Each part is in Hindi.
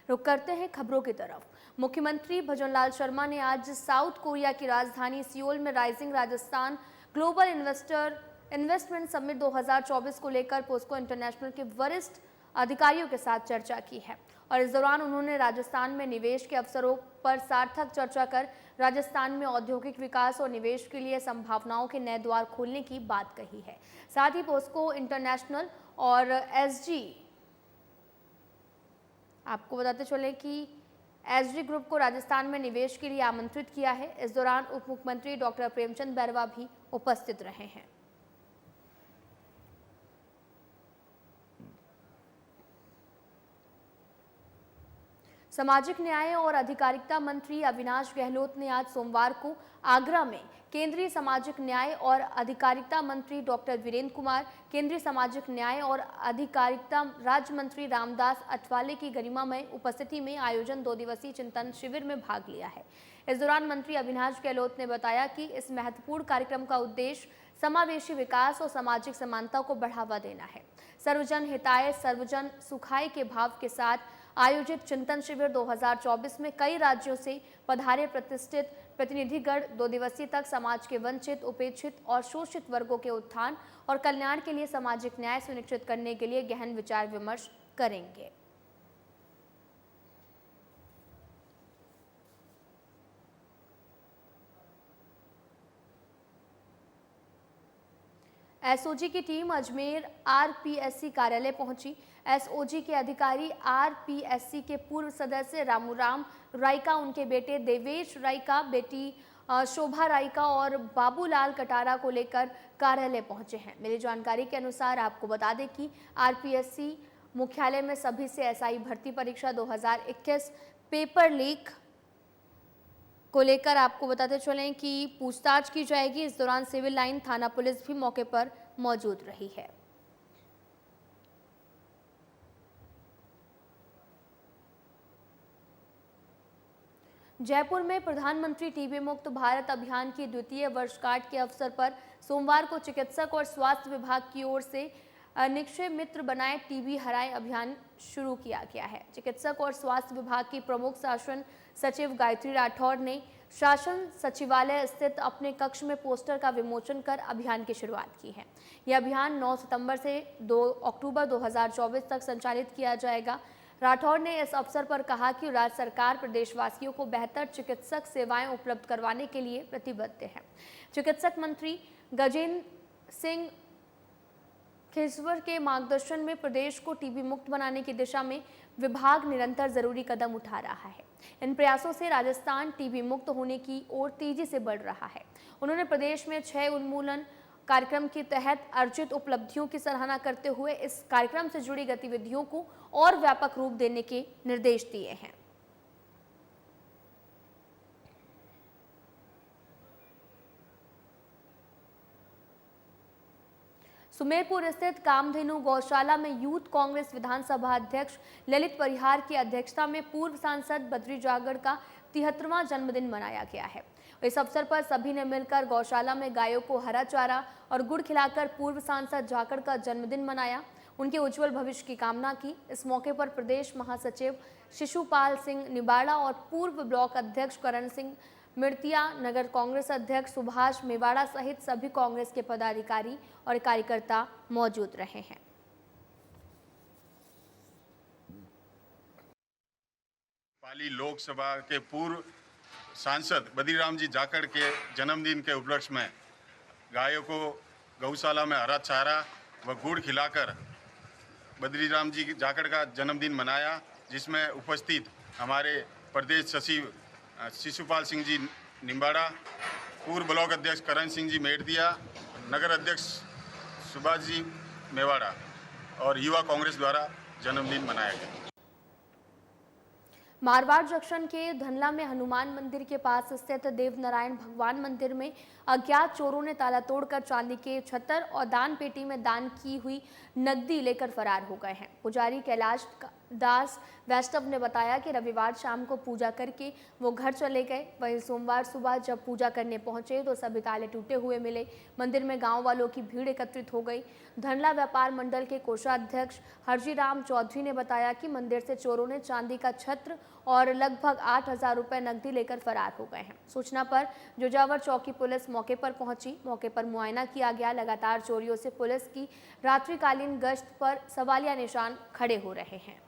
रुक करते हैं खबरों की तरफ। मुख्यमंत्री भजनलाल शर्मा ने आज साउथ कोरिया की राजधानी सियोल में rising Rajasthan global investment summit 2024 को लेकर पोस्को इंटरनेशनल के वरिष्ठ अधिकारियों के साथ चर्चा की है और इस दौरान उन्होंने राजस्थान में निवेश के अवसरों पर सार्थक चर्चा कर राजस्थान में औद्योगिक विकास और निवेश के लिए संभावनाओं के नए द्वार खोलने की बात कही है। साथ ही पोस्को इंटरनेशनल और एसजी आपको बताते चले कि एसजी ग्रुप को राजस्थान में निवेश के लिए आमंत्रित किया है। इस दौरान उप मुख्यमंत्री डॉक्टर प्रेमचंद बैरवा भी उपस्थित रहे हैं। सामाजिक न्याय और अधिकारिता मंत्री अविनाश गहलोत ने आज सोमवार को आगरा में केंद्रीय सामाजिक न्याय और अधिकारिता मंत्री डॉक्टर वीरेंद्र कुमार, केंद्रीय सामाजिक न्याय और अधिकारिता राज्य मंत्री रामदास अठवाले की गरिमामय उपस्थिति में आयोजन 2 दिवसीय चिंतन शिविर में भाग लिया है। इस दौरान मंत्री अविनाश गहलोत ने बताया कि इस महत्वपूर्ण कार्यक्रम का उद्देश्य समावेशी विकास और सामाजिक समानता को बढ़ावा देना है। सर्वजन हिताय सर्वजन सुखाय के भाव के साथ आयोजित चिंतन शिविर 2024 में कई राज्यों से पधारे प्रतिष्ठित प्रतिनिधिगण 2 दिवसीय तक समाज के वंचित, उपेक्षित और शोषित वर्गों के उत्थान और कल्याण के लिए सामाजिक न्याय सुनिश्चित करने के लिए गहन विचार विमर्श करेंगे। एसओजी की टीम अजमेर आरपीएससी कार्यालय पहुंची। एसओजी के अधिकारी आरपीएससी के पूर्व सदस्य रामूराम रायका, उनके बेटे देवेश रायका, बेटी शोभा रायका और बाबूलाल कटारा को लेकर कार्यालय पहुंचे हैं। मिली जानकारी के अनुसार आपको बता दें कि आरपीएससी मुख्यालय में सभी से एसआई भर्ती परीक्षा 2021 पेपर लीक को लेकर आपको बताते चलें कि पूछताछ की जाएगी। इस दौरान सिविल लाइन थाना पुलिस भी मौके पर मौजूद रही है। जयपुर में प्रधानमंत्री टीबी मुक्त भारत अभियान की द्वितीय वर्षगांठ के अवसर पर सोमवार को चिकित्सक और स्वास्थ्य विभाग की ओर से निक्षय मित्र बनाए टीबी हराए अभियान शुरू किया गया है। चिकित्सक और स्वास्थ्य विभाग की प्रमुख शासन सचिव गायत्री राठौर ने शासन सचिवालय स्थित अपने कक्ष में पोस्टर का विमोचन कर अभियान की शुरुआत की है। यह अभियान 9 सितंबर से 2 अक्टूबर 2024 तक संचालित किया जाएगा। राठौर ने इस अवसर पर कहा कि राज्य सरकार प्रदेशवासियों को बेहतर चिकित्सक सेवाएं उपलब्ध करवाने के लिए प्रतिबद्ध है। चिकित्सक मंत्री गजेंद्र सिंह खेसवर के मार्गदर्शन में प्रदेश को टीबी मुक्त बनाने की दिशा में विभाग निरंतर जरूरी कदम उठा रहा है। इन प्रयासों से राजस्थान टीबी मुक्त होने की ओर तेजी से बढ़ रहा है। उन्होंने प्रदेश में 6 उन्मूलन कार्यक्रम के तहत अर्जित उपलब्धियों की सराहना करते हुए इस कार्यक्रम से जुड़ी गतिविधियों को और व्यापक रूप देने के निर्देश दिए हैं। सुमेरपुर स्थित कामधेनु गौशाला में यूथ कांग्रेस विधानसभा अध्यक्ष ललित परिहार की अध्यक्षता में पूर्व सांसद बद्री जागड़ का 73वां जन्मदिन मनाया गया है। इस अवसर पर सभी ने मिलकर गौशाला में गायों को हरा चारा और गुड़ खिलाकर पूर्व सांसद जागड़ का जन्मदिन मनाया, उनके उज्जवल भविष्य की कामना की। इस मौके पर प्रदेश महासचिव शिशुपाल सिंह निबाड़ा और पूर्व ब्लॉक अध्यक्ष करण सिंह मिर्तिया, नगर कांग्रेस अध्यक्ष सुभाष मेवाड़ा सहित सभी कांग्रेस के पदाधिकारी और कार्यकर्ता मौजूद रहे हैं। पाली लोकसभा के पूर्व सांसद बद्रीराम जी जाखड़ के जन्मदिन के उपलक्ष्य में गायों को गौशाला में हरा चारा व गुड़ खिलाकर बद्रीराम जी जाखड़ का जन्मदिन मनाया, जिसमें उपस्थित हमारे प्रदेश सचिव शिशुपाल सिंह जी निम्बाड़ा, पूर्व ब्लॉक अध्यक्ष करण सिंह जी मेड़तिया, नगर अध्यक्ष सुभाष जी मेवाड़ा और युवा कांग्रेस द्वारा जन्मदिन मनाया गया। मारवाड़ जंक्शन के धनला में हनुमान मंदिर के पास स्थित देवनारायण भगवान मंदिर में अज्ञात चोरों ने ताला तोड़कर चांदी के छतर और दान पेटी में दान की हुई नकदी लेकर फरार हो गए हैं। पुजारी कैलाश दास वैष्णव ने बताया कि रविवार शाम को पूजा करके वो घर चले गए। वहीं सोमवार सुबह जब पूजा करने पहुंचे तो सभी ताले टूटे हुए मिले। मंदिर में गांव वालों की भीड़ एकत्रित हो गई। धनला व्यापार मंडल के कोषाध्यक्ष हरजीराम चौधरी ने बताया कि मंदिर से चोरों ने चांदी का छत्र और लगभग 8,000 रुपए नकदी लेकर फरार हो गए हैं। सूचना पर जोजावर चौकी पुलिस मौके पर पहुंची। मौके पर मुआयना किया गया। लगातार चोरियों से पुलिस की रात्रिकालीन गश्त पर सवालिया निशान खड़े हो रहे हैं।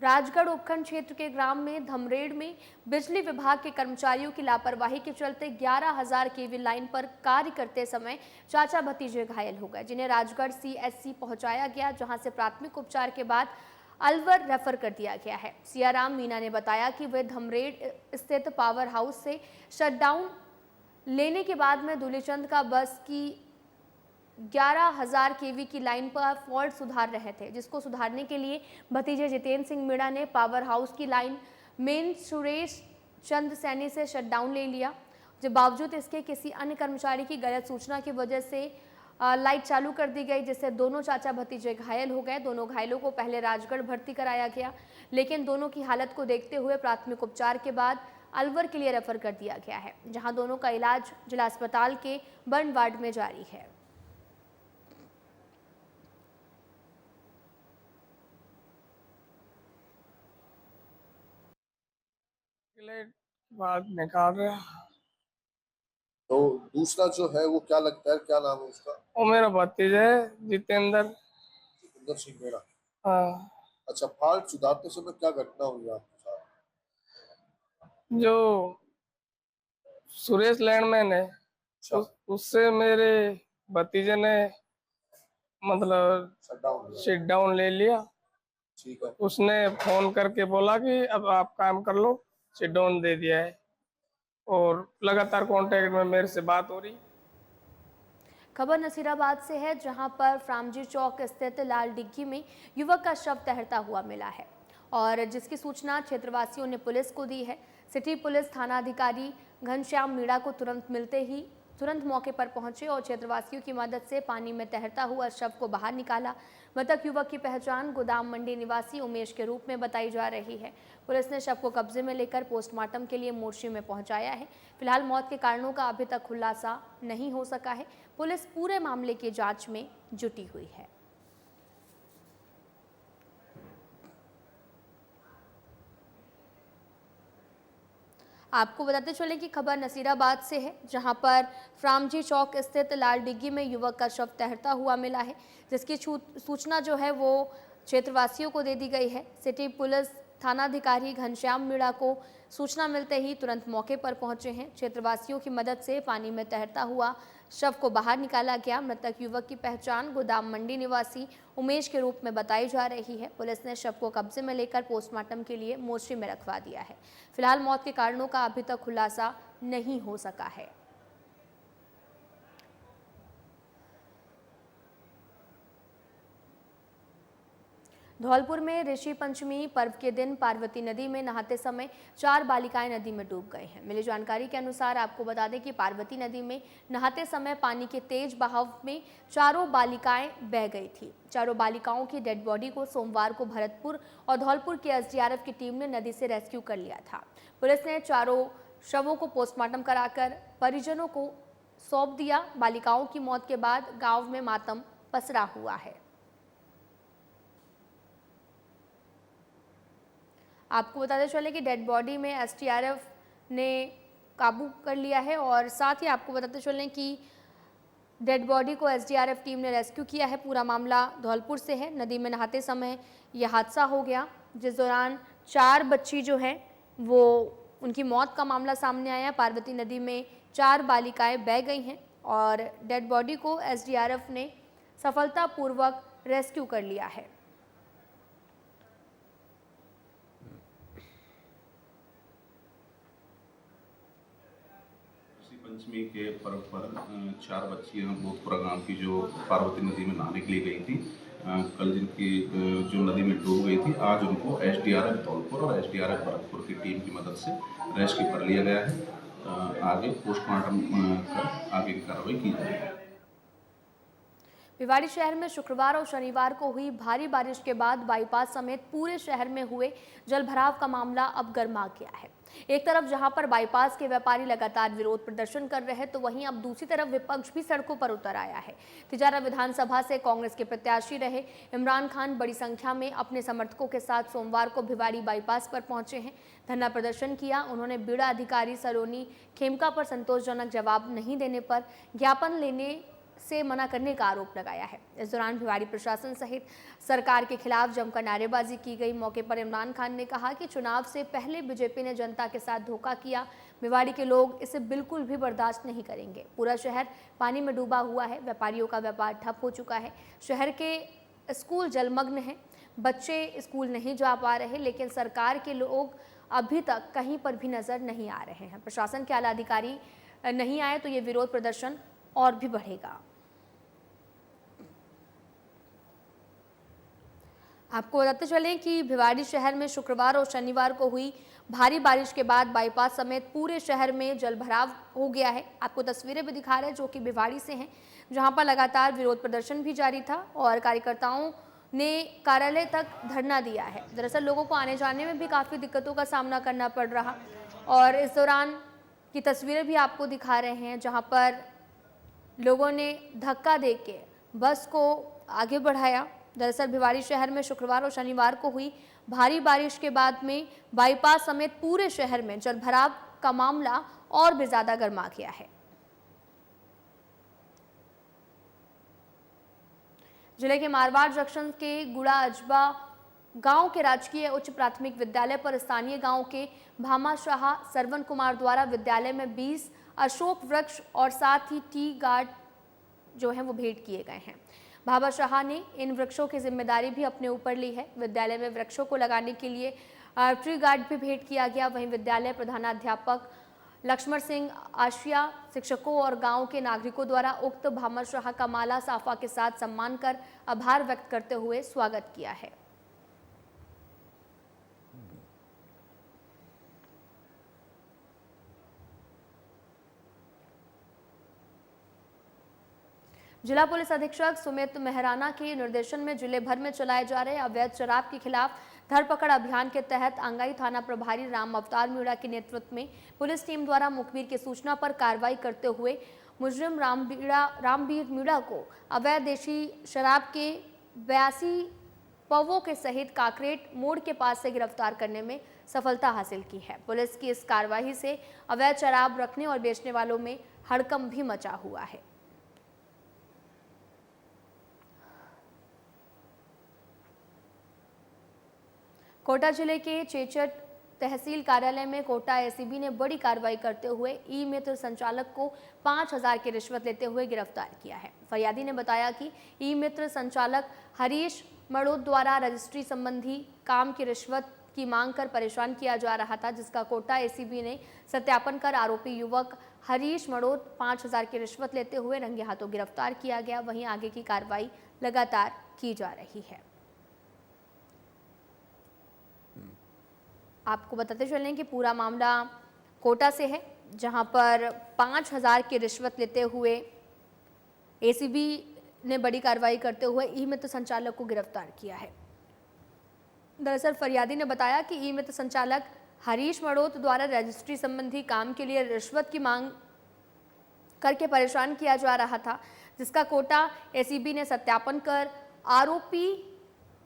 राजगढ़ उपखंड क्षेत्र के ग्राम में धमरेड़ में बिजली विभाग के कर्मचारियों की लापरवाही के चलते 11,000 केवी लाइन पर कार्य करते समय चाचा भतीजे घायल हो गए, जिन्हें राजगढ़ सीएचसी पहुंचाया गया, जहां से प्राथमिक उपचार के बाद अलवर रेफर कर दिया गया है। सियाराम मीना ने बताया कि वे धमरेड़ स्थित पावर हाउस से शटडाउन लेने के बाद में दूलीचंद का बस की 11,000 केवी की लाइन पर फॉल्ट सुधार रहे थे, जिसको सुधारने के लिए भतीजे जितेंद्र सिंह मीणा ने पावर हाउस की लाइन मेन सुरेश चंद सैनी से शटडाउन ले लिया। जब बावजूद इसके किसी अन्य कर्मचारी की गलत सूचना की वजह से लाइट चालू कर दी गई, जिससे दोनों चाचा भतीजे घायल हो गए। दोनों घायलों को पहले राजगढ़ भर्ती कराया गया, लेकिन दोनों की हालत को देखते हुए प्राथमिक उपचार के बाद अलवर के लिए रेफर कर दिया गया है, जहां दोनों का इलाज जिला अस्पताल के बर्न वार्ड में जारी है। बाद निकाल रहे। तो दूसरा जो है वो क्या लगता है, क्या नाम है उसका? वो मेरा भतीजा है जितेंद्र सिंह मेरा। हाँ। अच्छा, फॉल्ट सुधारते समय क्या घटना हुई आपके साथ? जो सुरेश लैंडमैन है उससे मेरे भतीजे ने मतलब शट डाउन ले लिया। ठीक है। उसने फोन करके बोला कि अब आप काम कर लो, शट डाउन दे दिया है, और लगातार कांटेक्ट में मेरे से बात हो रही। खबर नसीराबाद से है, जहां पर फ्रामजी चौक स्थित लाल डिग्गी में युवक का शव तैरता हुआ मिला है, और जिसकी सूचना क्षेत्रवासियों ने पुलिस को दी है। सिटी पुलिस थानाधिकारी घनश्याम मीणा को तुरंत मौके पर पहुंचे और क्षेत्रवासियों की मदद से पानी में तैरता हुआ शव को बाहर निकाला। मृतक युवक की पहचान गोदाम मंडी निवासी उमेश के रूप में बताई जा रही है। पुलिस ने शव को कब्जे में लेकर पोस्टमार्टम के लिए मोर्शी में पहुंचाया है। फिलहाल मौत के कारणों का अभी तक खुलासा नहीं हो सका है। पुलिस पूरे मामले की जांच में जुटी हुई है। आपको बताते चले कि खबर नसीराबाद से है, जहां पर फ्रामजी चौक स्थित लाल डिग्गी में युवक का शव तैरता हुआ मिला है, जिसकी सूचना जो है वो क्षेत्रवासियों को दे दी गई है। सिटी पुलिस थानाधिकारी घनश्याम मीणा को सूचना मिलते ही तुरंत मौके पर पहुंचे हैं। क्षेत्रवासियों की मदद से पानी में तैरता हुआ शव को बाहर निकाला गया। मृतक युवक की पहचान गोदाम मंडी निवासी उमेश के रूप में बताई जा रही है। पुलिस ने शव को कब्जे में लेकर पोस्टमार्टम के लिए मोर्चे में रखवा दिया है। फिलहाल मौत के कारणों का अभी तक खुलासा नहीं हो सका है। धौलपुर में ऋषि पंचमी पर्व के दिन पार्वती नदी में नहाते समय 4 बालिकाएं नदी में डूब गए हैं। मिली जानकारी के अनुसार आपको बता दें कि पार्वती नदी में नहाते समय पानी के तेज बहाव में चारों बालिकाएं बह गई थी। चारों बालिकाओं की डेड बॉडी को सोमवार को भरतपुर और धौलपुर की एसडीआरएफ की टीम ने नदी से रेस्क्यू कर लिया था। पुलिस ने चारों शवों को पोस्टमार्टम कराकर परिजनों को सौंप दिया। बालिकाओं की मौत के बाद गाँव में मातम पसरा हुआ है। आपको बताते चले कि डेड बॉडी में एसडीआरएफ ने काबू कर लिया है, और साथ ही आपको बताते चलें कि डेड बॉडी को एसडीआरएफ टीम ने रेस्क्यू किया है। पूरा मामला धौलपुर से है। नदी में नहाते समय यह हादसा हो गया, जिस दौरान 4 बच्ची जो हैं वो उनकी मौत का मामला सामने आया। पार्वती नदी में 4 बालिकाएं बह गई हैं और डेड बॉडी को एसडीआरएफ ने सफलतापूर्वक रेस्क्यू कर लिया है। पंचमी के पर्व पर 4 बच्चियां भूतपुरा गांव की जो पार्वती नदी में नहाने के लिए गई थी, कल जिनकी जो नदी में डूब गई थी, आज उनको एसडीआरएफ धौलपुर और एसडीआरएफ भरतपुर की टीम की मदद से रेस्क्यू कर लिया गया है। आगे पोस्टमार्टम कर आगे की कार्रवाई की जाएगी। भिवाड़ी शहर में शुक्रवार और शनिवार को हुई भारी बारिश के बाद बाईपास समेत पूरे शहर में हुए जलभराव का मामला अब गर्मा गया है। एक तरफ जहां पर बाईपास के व्यापारी लगातार विरोध प्रदर्शन कर रहे हैं, तो वहीं अब दूसरी तरफ विपक्ष भी सड़कों पर उतर आया है। तिजारा विधानसभा से कांग्रेस के प्रत्याशी रहे इमरान खान बड़ी संख्या में अपने समर्थकों के साथ सोमवार को भिवाड़ी बाईपास पर पहुंचे हैं, धरना प्रदर्शन किया। उन्होंने बीड़ा अधिकारी सलोनी खेमका पर संतोषजनक जवाब नहीं देने पर ज्ञापन लेने से मना करने का आरोप लगाया है। इस दौरान भिवाड़ी प्रशासन सहित सरकार के खिलाफ जमकर नारेबाजी की गई। मौके पर इमरान खान ने कहा कि चुनाव से पहले बीजेपी ने जनता के साथ धोखा किया। भिवाड़ी के लोग इसे बिल्कुल भी बर्दाश्त नहीं करेंगे। पूरा शहर पानी में डूबा हुआ है, व्यापारियों का व्यापार ठप हो चुका है, शहर के स्कूल जलमग्न हैं, बच्चे स्कूल नहीं जा पा रहे, लेकिन सरकार के लोग अभी तक कहीं पर भी नजर नहीं आ रहे हैं। प्रशासन के आला अधिकारी नहीं आए तो ये विरोध प्रदर्शन और भी बढ़ेगा। आपको बताते चलें कि भिवाड़ी शहर में शुक्रवार और शनिवार को हुई भारी बारिश के बाद बाईपास समेत पूरे शहर में जलभराव हो गया है। आपको तस्वीरें भी दिखा रहे हैं जो कि भिवाड़ी से हैं, जहां पर लगातार विरोध प्रदर्शन भी जारी था और कार्यकर्ताओं ने कार्यालय तक धरना दिया है। दरअसल लोगों को आने जाने में भी काफ़ी दिक्कतों का सामना करना पड़ रहा और इस दौरान की तस्वीरें भी आपको दिखा रहे हैं, जहाँ पर लोगों ने धक्का देके बस को आगे बढ़ाया। दरअसल भिवाड़ी शहर में शुक्रवार और शनिवार को हुई भारी बारिश के बाद में बाईपास समेत पूरे शहर में जलभराव का मामला और भी ज्यादा गर्मा गया है। जिले के मारवाड़ जंक्शन के गुड़ा अजबा गांव के राजकीय उच्च प्राथमिक विद्यालय पर स्थानीय गांव के भामाशाह सरवन कुमार द्वारा विद्यालय में 20 अशोक वृक्ष और साथ ही टी गार्ड जो है वो भेंट किए गए हैं। भाभा शाह ने इन वृक्षों की जिम्मेदारी भी अपने ऊपर ली है। विद्यालय में वृक्षों को लगाने के लिए ट्री गार्ड भी भेंट किया गया। वहीं विद्यालय प्रधानाध्यापक लक्ष्मण सिंह आशिया, शिक्षकों और गांव के नागरिकों द्वारा उक्त भाभा शाह का माला साफा के साथ सम्मान कर आभार व्यक्त करते हुए स्वागत किया है। जिला पुलिस अधीक्षक सुमित मेहराना के निर्देशन में जिले भर में चलाए जा रहे अवैध शराब के खिलाफ धरपकड़ अभियान के तहत अंगाई थाना प्रभारी राम अवतार मीणा के नेतृत्व में पुलिस टीम द्वारा मुखबिर की सूचना पर कार्रवाई करते हुए मुजरिम रामबीर मीणा को अवैध देशी शराब के 82 पवों के सहित काकरेट मोड़ के पास से गिरफ्तार करने में सफलता हासिल की है। पुलिस की इस कार्रवाई से अवैध शराब रखने और बेचने वालों में हड़कंप भी मचा हुआ है। कोटा जिले के चेचट तहसील कार्यालय में कोटा एसीबी ने बड़ी कार्रवाई करते हुए ई मित्र संचालक को 5000 की रिश्वत लेते हुए गिरफ्तार किया है। फरियादी ने बताया कि ई मित्र संचालक हरीश मड़ोद द्वारा रजिस्ट्री संबंधी काम की रिश्वत की मांग कर परेशान किया जा रहा था, जिसका कोटा एसीबी ने सत्यापन कर आरोपी युवक हरीश मड़ोद 5000 की रिश्वत लेते हुए रंगे हाथों गिरफ्तार किया गया। वहीं आगे की कार्रवाई लगातार की जा रही है। आपको बताते चलें कि पूरा मामला कोटा से है, जहां पर 5000 की रिश्वत लेते हुए एसीबी ने बड़ी कार्रवाई करते हुए ई मित्र संचालक को गिरफ्तार किया है। दरअसल फरियादी ने बताया कि ई मित्र संचालक हरीश मड़ोत द्वारा रजिस्ट्री संबंधी काम के लिए रिश्वत की मांग करके परेशान किया जा रहा था, जिसका कोटा एसीबी ने सत्यापन कर आरोपी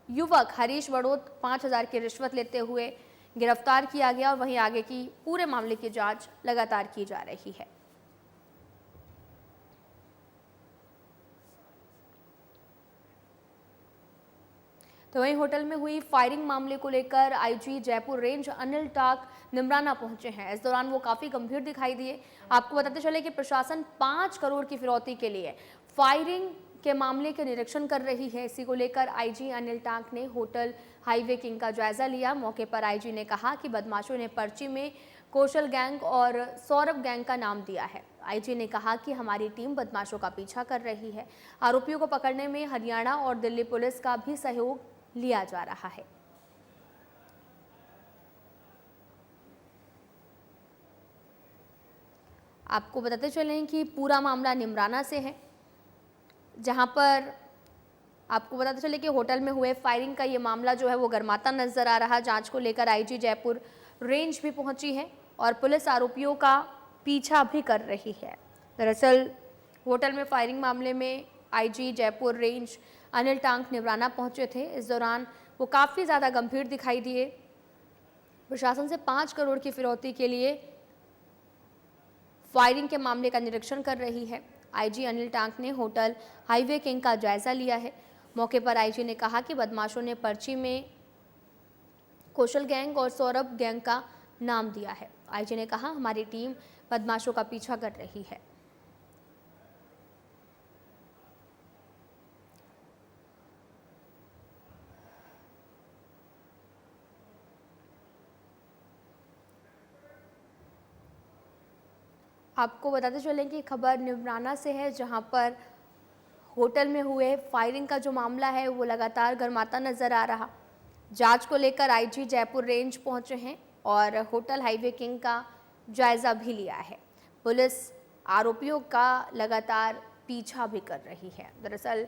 युवक हरीश मड़ोत 5000 की रिश्वत लेते हुए गिरफ्तार किया गया और वहीं आगे की पूरे मामले की जांच लगातार की जा रही है। तो वहीं होटल में हुई फायरिंग मामले को लेकर आईजी जयपुर रेंज अनिल टाक निमराना पहुंचे हैं। इस दौरान वो काफी गंभीर दिखाई दिए। आपको बताते चले कि प्रशासन 5 करोड़ की फिरौती के लिए फायरिंग के मामले के निरीक्षण कर रही है। इसी को लेकर आईजी अनिल टाक ने होटल हाईवे किंग का जायजा लिया। मौके पर आईजी ने कहा कि बदमाशों ने पर्ची में कौशल गैंग और सौरभ गैंग का नाम दिया है। आईजी ने कहा कि हमारी टीम बदमाशों का पीछा कर रही है। आरोपियों को पकड़ने में हरियाणा और दिल्ली पुलिस का भी सहयोग लिया जा रहा है। आपको बताते चलें कि पूरा मामला निमराना से है, जहां पर आपको बताते चले कि होटल में हुए फायरिंग का ये मामला जो है वो गर्माता नजर आ रहा। जांच को लेकर आईजी जयपुर रेंज भी पहुंची है और पुलिस आरोपियों का पीछा भी कर रही है। दरअसल होटल में फायरिंग मामले में IG Jaipur range Anil tank Neemrana पहुंचे थे। इस दौरान वो काफ़ी ज़्यादा गंभीर दिखाई दिए। प्रशासन से 5 करोड़ की फिरौती के लिए फायरिंग के मामले का निरीक्षण कर रही है। आईजी अनिल टांक ने होटल हाईवे किंग का जायजा लिया है। मौके पर आईजी ने कहा कि बदमाशों ने पर्ची में कौशल गैंग और सौरभ गैंग का नाम दिया है। आईजी ने कहा हमारी टीम बदमाशों का पीछा कर रही है। आपको बताते चलें कि खबर निमराना से है, जहां पर होटल में हुए फायरिंग का जो मामला है वो लगातार गर्माता नजर आ रहा। जांच को लेकर आईजी जयपुर रेंज पहुंचे हैं और होटल हाईवे किंग का जायजा भी लिया है। पुलिस आरोपियों का लगातार पीछा भी कर रही है। दरअसल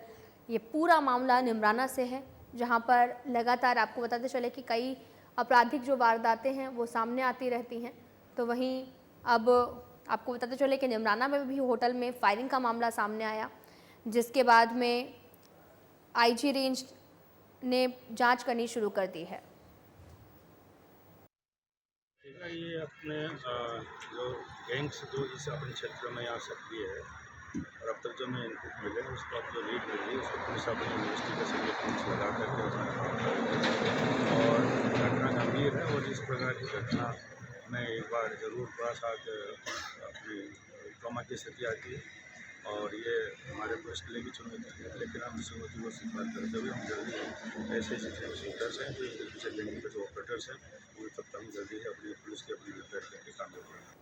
ये पूरा मामला निमराना से है, जहां पर लगातार आपको बताते चले कि कई आपराधिक जो वारदातें हैं वो सामने आती रहती हैं। तो वहीं अब आपको बताते चले कि निमराना में भी होटल में फायरिंग का मामला सामने आया, जिसके बाद में आईजी रेंज ने जांच करनी शुरू कर दी है। ये अपने जो गैंग्स जो इस अपने क्षेत्र में यहाँ सक्रिय है और अब तक जो हमें इनपुट मिले उसका जो लीड मिल रही है उसको पुलिस अपनी इन्वेस्टिगेशन के पुलिस लगा करके उसमें काम कर रही है और घटना गंभीर है और इस प्रकार की घटना में एक बार ज़रूर थोड़ा सा अपनी ट्रॉमा की स्थिति आती है और ये हमारे पुलिस के लिए भी चुनौती है, लेकिन हम इस चुनौती को स्वीकार करते हुए हम जल्दी ऐसे शूटर्स हैं जो पीछे गैंग के जो ऑपरेटर्स हैं उन तक हम जल्दी है अपनी पुलिस की अपनी रिपेयर करके काम कर रहे हैं।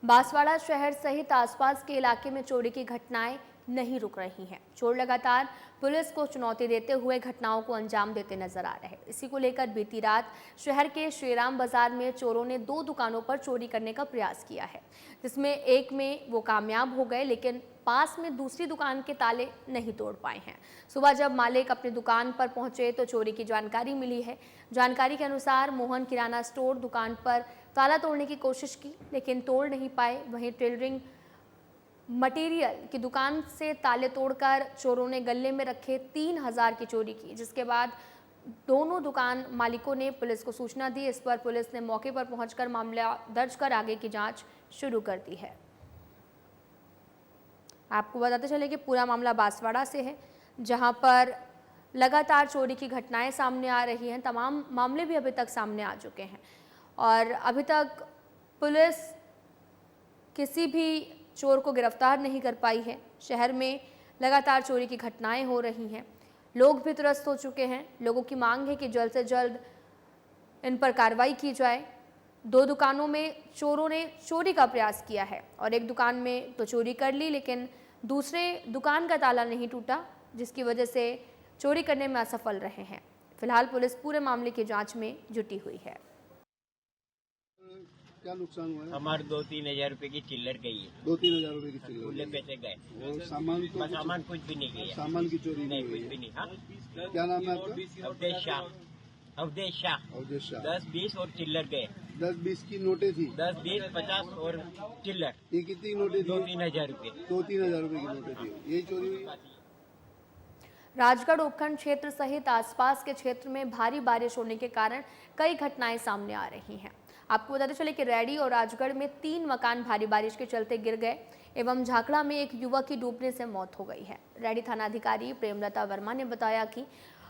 बांसवाड़ा शहर सहित आसपास के इलाके में चोरी की घटनाएं नहीं रुक रही हैं। चोर लगातार पुलिस को चुनौती देते हुए घटनाओं को अंजाम देते नजर आ रहे हैं। इसी को लेकर बीती रात शहर के श्रीराम बाजार में चोरों ने 2 दुकानों पर चोरी करने का प्रयास किया है, जिसमें एक में वो कामयाब हो गए, लेकिन पास में दूसरी दुकान के ताले नहीं तोड़ पाए हैं। सुबह जब मालिक अपनी दुकान पर पहुंचे तो चोरी की जानकारी मिली है। जानकारी के अनुसार मोहन किराना स्टोर दुकान पर ताला तोड़ने की कोशिश की, लेकिन तोड़ नहीं पाए। वहीं टेलरिंग मटेरियल की दुकान से ताले तोड़कर चोरों ने गले में रखे 3000 की चोरी की, जिसके बाद दोनों दुकान मालिकों ने पुलिस को सूचना दी। इस पर पुलिस ने मौके पर पहुंचकर मामला दर्ज कर आगे की जांच शुरू कर दी है। आपको बताते चले कि पूरा मामला बांसवाड़ा से है, जहां पर लगातार चोरी की घटनाएं सामने आ रही हैं। तमाम मामले भी अभी तक सामने आ चुके हैं और अभी तक पुलिस किसी भी चोर को गिरफ्तार नहीं कर पाई है। शहर में लगातार चोरी की घटनाएं हो रही हैं। लोग भी त्रस्त हो चुके हैं। लोगों की मांग है कि जल्द से जल्द इन पर कार्रवाई की जाए। 2 दुकानों में चोरों ने चोरी का प्रयास किया है और एक दुकान में तो चोरी कर ली, लेकिन दूसरे दुकान का ताला नहीं टूटा, जिसकी वजह से चोरी करने में असफल रहे हैं। फिलहाल पुलिस पूरे मामले की जांच में जुटी हुई है। क्या नुकसान हुआ है? हमारे 2-3 हजार रुपए की चिल्लर गई है। 2-3 हजार रुपए की चिल्लर खुले पैसे गए और सामान तो बस सामान कुछ भी नहीं गया। सामान की चोरी नहीं, हुई कुछ भी है। नहीं। हाँ, क्या नाम है आपका? अवधेश शाह। अवधेश शाह। 10-20 और चिल्लर गए। 10-20 की नोटें थी। 10-20, 50 और चिल्लर। ये कितनी नोटें थी? 2-3 हजार रुपए। 2-3 हजार रुपए की नोटें थी। यही चोरी हुई? राजगढ़ उपखंड क्षेत्र सहित आसपास के क्षेत्र में भारी बारिश होने के कारण कई घटनाएं सामने आ रही हैं। आपको बताते चले कि रैडी और राजगढ़ में 3 मकान भारी बारिश के चलते गिर गए एवं झाकड़ा में एक युवक की डूबने से मौत हो गई है। रैडी थानाधिकारी प्रेमलता वर्मा ने बताया कि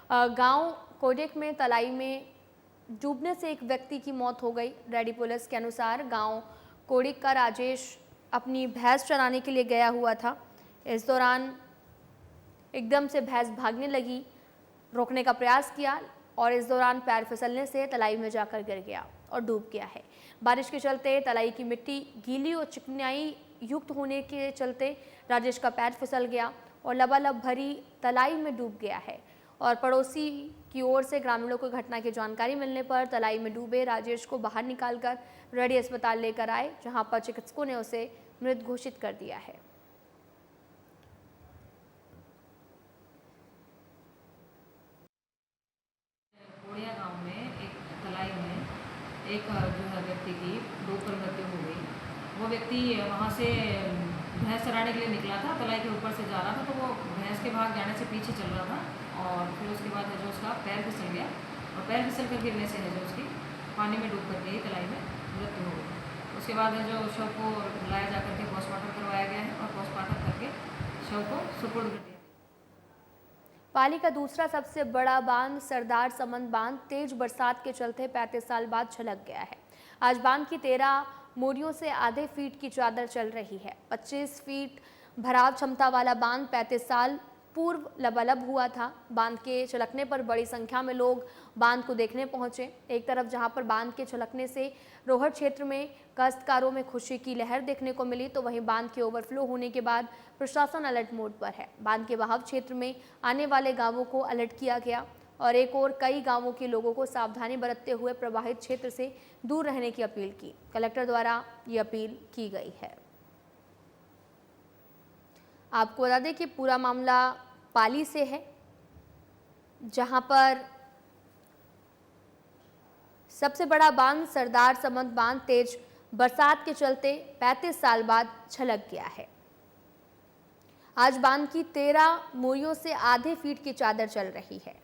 गांव कोडेक में तलाई में डूबने से एक व्यक्ति की मौत हो गई। रैडी पुलिस के अनुसार गांव कोडेक का राजेश अपनी भैंस चराने के लिए गया हुआ था। इस दौरान एकदम से भैंस भागने लगी, रोकने का प्रयास किया और इस दौरान पैर फिसलने से तलाई में जाकर गिर गया। और डूब गया है। बारिश के चलते तलाई की मिट्टी गीली और चिकनाई युक्त होने के चलते राजेश का पैर फिसल गया और लबालब भरी तलाई में डूब गया है। और पड़ोसी की ओर से ग्रामीणों को घटना की जानकारी मिलने पर तलाई में डूबे राजेश को बाहर निकालकर रेडी अस्पताल लेकर आए, जहां पर चिकित्सकों ने उसे मृत घोषित कर दिया है। कोड़िया गांव में एक तलाई में एक जो है व्यक्ति की डूबकर मृत्यु हो गई। वो व्यक्ति वहाँ से भैंस चराने के लिए निकला था, तलाई के ऊपर से जा रहा था, तो वो भैंस के भाग जाने से पीछे चल रहा था और फिर उसके बाद है जो उसका पैर फिसल गया और पैर फिसल कर गिरने से है जो उसकी पानी में डूब कर गई, तलाई में मृत्यु हो गई। उसके बाद है जो शव को लाया जा करके पोस्टमार्टम करवाया गया है और पोस्टमार्टम करके शव को सुपुर्द कर दिया। पाली का दूसरा सबसे बड़ा बांध सरदार समंद बांध तेज बरसात के चलते 35 साल बाद छलक गया है। आज बांध की 13 मोरियों से आधे फीट की चादर चल रही है। 25 फीट भराव क्षमता वाला बांध 35 साल पूर्व लबालब हुआ था। बांध के छलकने पर बड़ी संख्या में लोग बांध को देखने पहुंचे। एक तरफ जहां पर बांध के छलकने से रोहट क्षेत्र में काश्तकारों में खुशी की लहर देखने को मिली, तो वहीं बांध के ओवरफ्लो होने के बाद प्रशासन अलर्ट मोड पर है। बांध के बहाव क्षेत्र में आने वाले गांवों को अलर्ट किया गया और एक और कई गांवों के लोगों को सावधानी बरतते हुए प्रभावित क्षेत्र से दूर रहने की अपील की। कलेक्टर द्वारा ये अपील की गई है। आपको बता दें कि पूरा मामला पाली से है, जहां पर सबसे बड़ा बांध सरदार समंद बांध तेज बरसात के चलते 35 साल बाद छलक गया है। आज बांध की 13 मोरियों से आधे फीट की चादर चल रही है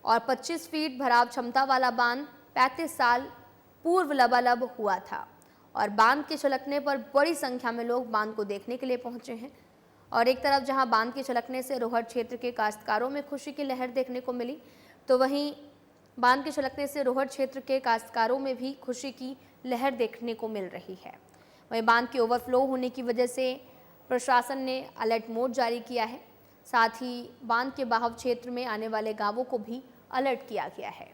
और 25 फीट भराव क्षमता वाला बांध 35 साल पूर्व लबालब हुआ था और बांध के छलकने पर बड़ी संख्या में लोग बांध को देखने के लिए पहुंचे हैं। और एक तरफ जहां बांध के छलकने से रोहट क्षेत्र के काश्तकारों में खुशी की लहर देखने को मिली, तो वहीं बांध के छलकने से रोहट क्षेत्र के काश्तकारों में भी खुशी की लहर देखने को मिल रही है। वहीं बांध के ओवरफ्लो होने की वजह से प्रशासन ने अलर्ट मोड जारी किया है। साथ ही बांध के बहाव क्षेत्र में आने वाले गांवों को भी अलर्ट किया गया है।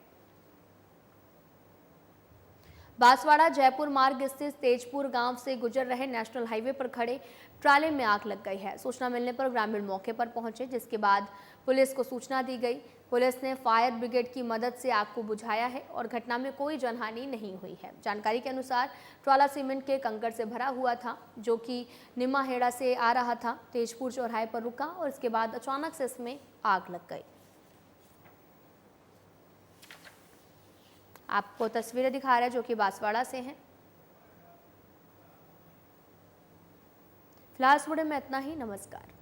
बांसवाड़ा जयपुर मार्ग स्थित तेजपुर गांव से गुजर रहे नेशनल हाईवे पर खड़े ट्राले में आग लग गई है। सूचना मिलने पर ग्रामीण मौके पर पहुंचे, जिसके बाद पुलिस को सूचना दी गई। पुलिस ने फायर ब्रिगेड की मदद से आग को बुझाया है और घटना में कोई जनहानि नहीं हुई है। जानकारी के अनुसार ट्राला सीमेंट के कंकड़ से भरा हुआ था, जो कि निम्माहेड़ा से आ रहा था। तेजपुर चौराहे पर रुका और इसके बाद अचानक से इसमें आग लग गई। आपको तस्वीरें दिखा रहे हैं जो कि बांसवाड़ा से हैं। फिलहाल इस वीडियो में इतना ही। नमस्कार।